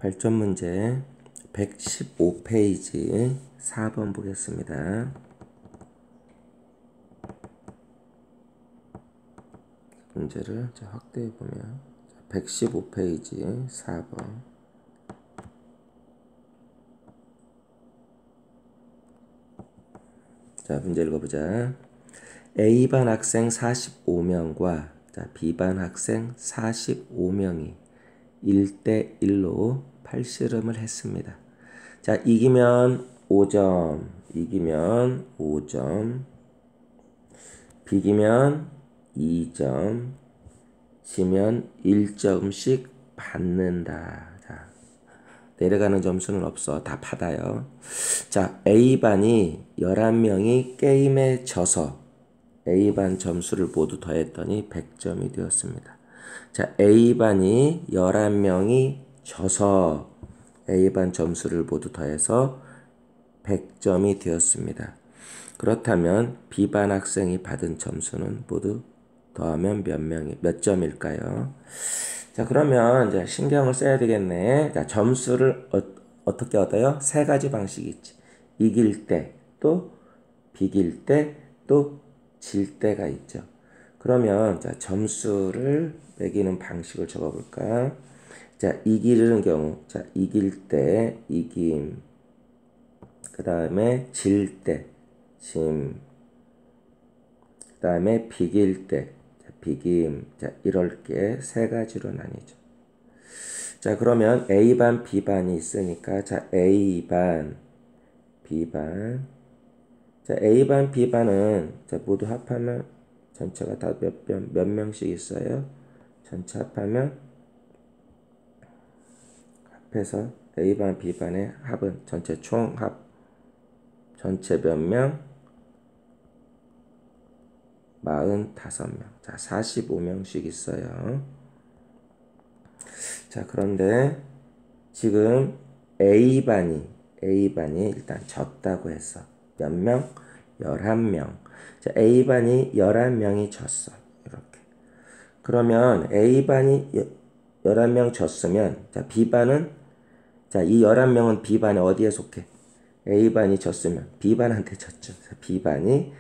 8점 문제 115페이지 4번 보겠습니다. 문제를 확대해 보면 115페이지 4번. 자, 문제 읽어보자. A반 학생 45명과 B반 학생 45명이 1대1로 팔씨름을 했습니다. 자, 이기면 5점, 이기면 5점, 비기면 2점, 지면 1점씩 받는다. 자, 내려가는 점수는 없어. 다 받아요. 자, A반이 11명이 게임에 져서 A반 점수를 모두 더했더니 100점이 되었습니다. 자, A반이 11명이 져서 A반 점수를 모두 더해서 100점이 되었습니다. 그렇다면 B반 학생이 받은 점수는 모두 더하면 몇 점일까요? 자, 그러면 이제 신경을 써야 되겠네. 자, 점수를 어떻게 얻어요? 세 가지 방식이 있지. 이길 때, 또 비길 때, 또 질 때가 있죠. 그러면 자, 점수를 매기는 방식을 적어볼까? 자, 이기는 경우, 자, 이길 때 이김, 그 다음에 질 때 짐, 그 다음에 비길 때 비김. 자, 이럴 게 세 가지로 나뉘죠. 자, 그러면 A반, B반이 있으니까 자, A반, B반. 자, A반, B반은 자, 모두 합하면 전체가 다 몇 명씩 있어요? 전체 합하면 합해서 A반, B반의 합은 전체 총합 전체 몇 명? 45명. 자, 45명씩 있어요. 자, 그런데 지금 A반이 일단 졌다고 했어. 몇 명? 11명. 자, A반이 11명이 졌어. 이렇게. 그러면 A반이 11명 졌으면 자, B반은 자, 이 11명은 B반에 어디에 속해? A반이 졌으면 B반한테 졌죠. B반이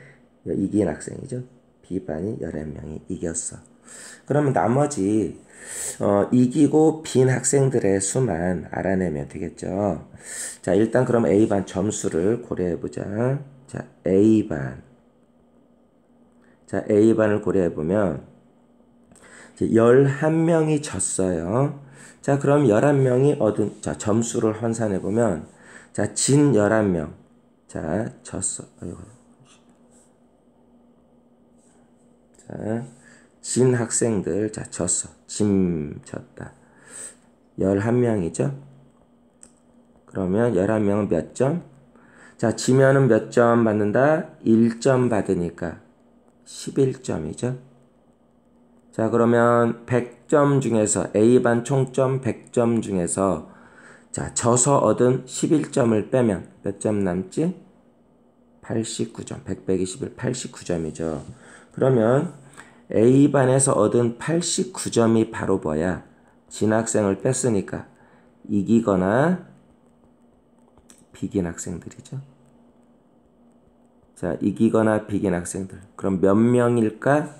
이긴 학생이죠. B반이 11명이 이겼어. 그러면 나머지 이기고 빈 학생들의 수만 알아내면 되겠죠. 자, 일단 그럼 A반 점수를 고려해보자. 자, A반. 자, A반을 고려해보면 11명이 졌어요. 자, 그럼 11명이 얻은 자, 점수를 환산해보면 자, 진 11명. 자, 졌어. 아이고. 자, 진 학생들. 자, 졌어. 졌다. 11명이죠. 그러면 11명은 몇 점? 자, 지면은 몇 점 받는다? 1점 받으니까 11점이죠. 자, 그러면 100점 중에서 A반 총점 100점 중에서 자, 져서 얻은 11점을 빼면 몇 점 남지? 89점. 100, 121, 89점이죠. 그러면 A반에서 얻은 89점이 바로 뭐야? 진 학생을 뺐으니까 이기거나 비긴 학생들이죠. 자, 이기거나 비긴 학생들. 그럼 몇 명일까?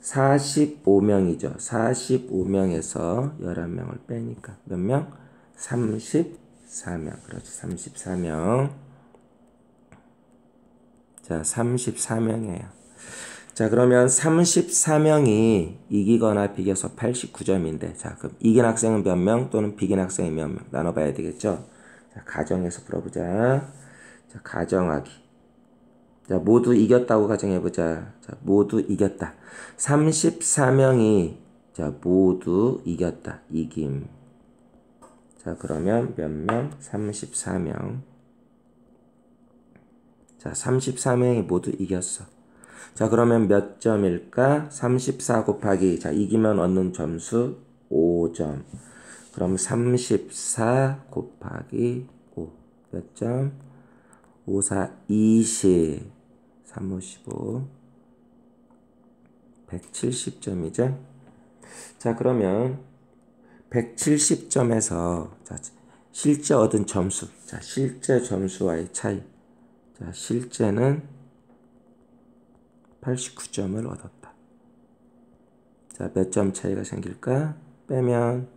45명이죠. 45명에서 11명을 빼니까 몇 명? 34명. 그렇지. 34명. 자, 34명이에요. 자, 그러면 34명이 이기거나 비겨서 89점인데 자, 그럼 이긴 학생은 몇 명 또는 비긴 학생이 몇 명 나눠봐야 되겠죠. 자, 가정해서 풀어보자. 자, 가정하기. 자, 모두 이겼다고 가정해보자. 자, 모두 이겼다. 34명이 자, 모두 이겼다. 이김. 자, 그러면 몇 명? 34명. 자, 34명이 모두 이겼어. 자, 그러면 몇 점일까? 34 곱하기 자, 이기면 얻는 점수 5점. 그럼 34 곱하기 5 몇 점? 5, 4, 20 3, 5, 15 170점이죠. 자, 그러면 170점에서 자, 실제 얻은 점수, 자, 실제 점수와의 차이. 자, 실제는 89점을 얻었다. 자, 몇 점 차이가 생길까? 빼면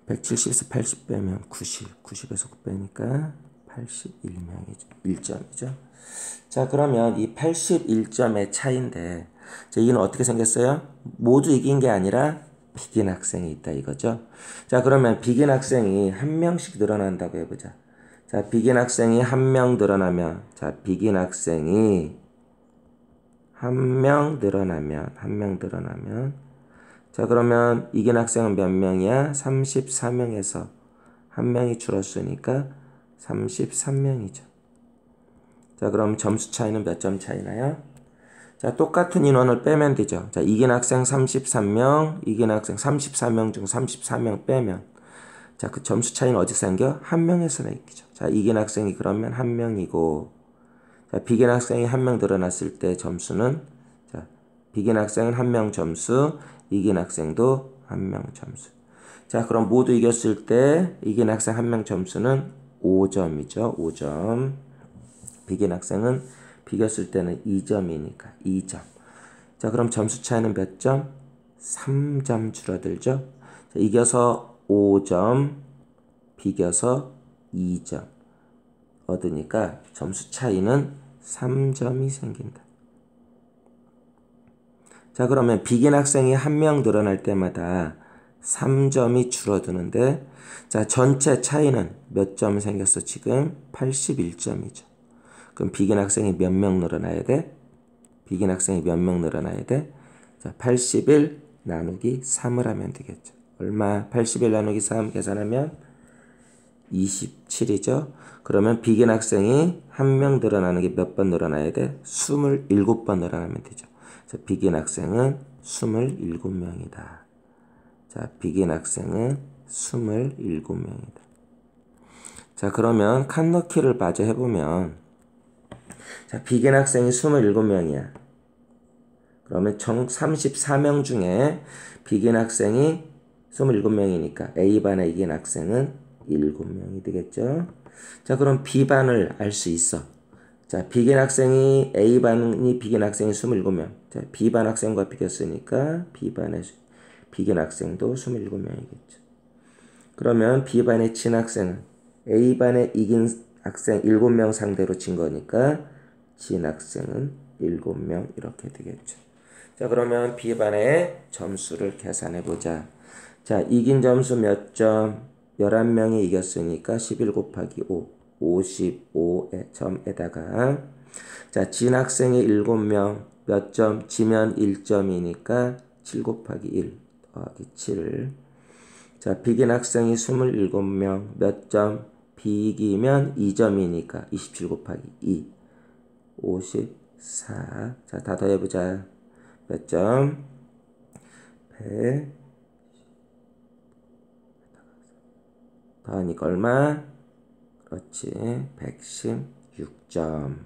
170에서 80 빼면 90, 90에서 9 빼니까 81점이죠. 자, 그러면 이 81점의 차이인데, 자, 이는 어떻게 생겼어요? 모두 이긴 게 아니라 비긴 학생이 있다 이거죠. 자, 그러면 비긴 학생이 한 명씩 늘어난다고 해보자. 자, 비긴 학생이 한 명 늘어나면, 자, 비긴 학생이 한 명 늘어나면, 자, 그러면 이긴 학생은 몇 명이야? 34명에서 한 명이 줄었으니까 33명이죠. 자, 그럼 점수 차이는 몇 점 차이나요? 자, 똑같은 인원을 빼면 되죠. 자, 이긴 학생 33명, 이긴 학생 34명 중 34명 빼면, 자, 그 점수 차이는 어디서 생겨? 한 명에서 생기죠. 자, 이긴 학생이 그러면 한 명이고, 자, 비긴 학생이 한 명 늘어났을 때 점수는, 자, 비긴 학생은 한 명 점수, 이긴 학생도 한 명 점수. 자, 그럼 모두 이겼을 때 이긴 학생 한 명 점수는 5점이죠. 5점. 비긴 학생은 비겼을 때는 2점이니까 2점. 자, 그럼 점수 차이는 몇 점? 3점 줄어들죠. 자, 이겨서 5점, 비겨서 2점 얻으니까 점수 차이는 3점이 생긴다. 자, 그러면 비긴 학생이 한 명 늘어날 때마다 3점이 줄어드는데, 자, 전체 차이는 몇 점 생겼어? 지금 81점이죠. 그럼 비긴 학생이 몇 명 늘어나야 돼? 비긴 학생이 몇 명 늘어나야 돼? 자, 81 나누기 3을 하면 되겠죠. 얼마? 81 나누기 3 계산하면 27이죠. 그러면 비긴 학생이 한 명 늘어나는 게 몇 번 늘어나야 돼? 27번 늘어나면 되죠. 자, 비긴 학생은 27명이다. 자, 비긴 학생은 27명이다. 자, 그러면 칸넣기를 마저 해보면, 자, 비긴 학생이 27명이야. 그러면 총 34명 중에 비긴 학생이 27명이니까 A반에 이긴 학생은 7명이 되겠죠. 자, 그럼 B반을 알 수 있어. 자, 비긴 학생이 A반이 비긴 학생이 27명. 자, B반 학생과 비겼으니까 B반의 비긴 학생도 27명이겠죠. 그러면 B반의 진 학생은 A반에 이긴 학생 7명 상대로 진 거니까 진 학생은 7명 이렇게 되겠죠. 자, 그러면 B반의 점수를 계산해 보자. 자, 이긴 점수 몇 점? 11명이 이겼으니까 11 곱하기 5, 55점에다가, 자, 진 학생이 7명, 몇 점? 지면 1점이니까 7 곱하기 1 더하기 7. 자, 비긴 학생이 27명, 몇 점? 비기면 2점이니까 27 곱하기 2, 54. 자, 다 더해보자. 몇 점? 100. 더하니까 얼마? 그렇지. 116점.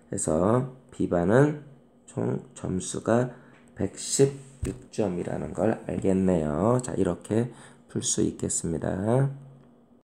그래서 B반은 총 점수가 116점이라는 걸 알겠네요. 자, 이렇게 풀 수 있겠습니다.